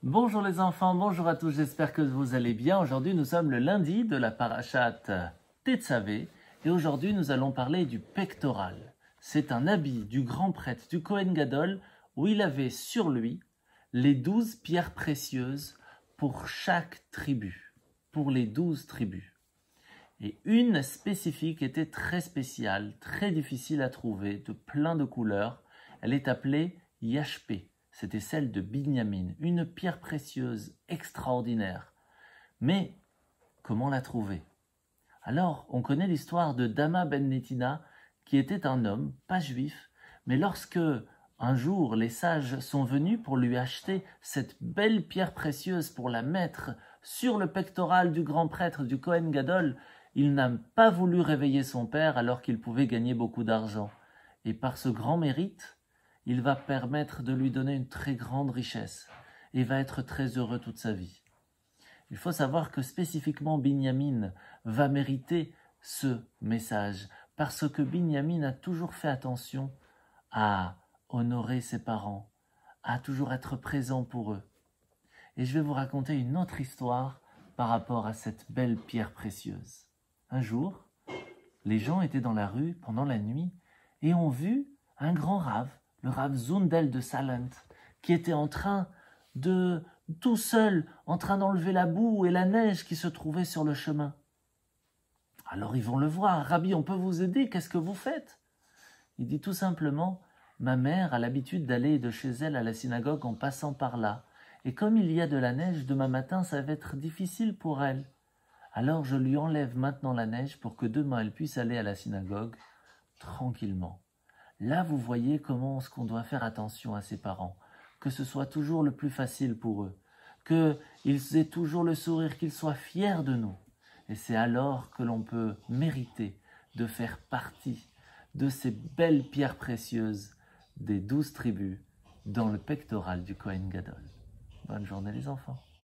Bonjour les enfants, bonjour à tous, j'espère que vous allez bien. Aujourd'hui nous sommes le lundi de la parashate Tetzavé et aujourd'hui nous allons parler du pectoral. C'est un habit du grand prêtre du Kohen Gadol où il avait sur lui les 12 pierres précieuses pour chaque tribu, pour les 12 tribus. Et une spécifique était très spéciale, très difficile à trouver, de plein de couleurs. Elle est appelée Yashpé. C'était celle de Binyamin, une pierre précieuse extraordinaire. Mais comment la trouver? Alors, on connaît l'histoire de Dama ben Netina, qui était un homme, pas juif, mais lorsque un jour les sages sont venus pour lui acheter cette belle pierre précieuse pour la mettre sur le pectoral du grand prêtre du Kohen Gadol, il n'a pas voulu réveiller son père alors qu'il pouvait gagner beaucoup d'argent. Et par ce grand mérite, il va permettre de lui donner une très grande richesse et va être très heureux toute sa vie. Il faut savoir que spécifiquement Binyamin va mériter ce message parce que Binyamin a toujours fait attention à honorer ses parents, à toujours être présent pour eux. Et je vais vous raconter une autre histoire par rapport à cette belle pierre précieuse. Un jour, les gens étaient dans la rue pendant la nuit et ont vu un grand rave, le Rav Zundel de Salent, qui était en train de, tout seul, en train d'enlever la boue et la neige qui se trouvaient sur le chemin. Alors ils vont le voir. « Rabbi, on peut vous aider, qu'est-ce que vous faites ?» Il dit tout simplement « Ma mère a l'habitude d'aller de chez elle à la synagogue en passant par là. Et comme il y a de la neige, demain matin, ça va être difficile pour elle. Alors je lui enlève maintenant la neige pour que demain elle puisse aller à la synagogue tranquillement. » Là, vous voyez comment est-ce qu'on doit faire attention à ses parents, que ce soit toujours le plus facile pour eux, qu'ils aient toujours le sourire, qu'ils soient fiers de nous. Et c'est alors que l'on peut mériter de faire partie de ces belles pierres précieuses des 12 tribus dans le pectoral du Kohen Gadol. Bonne journée les enfants.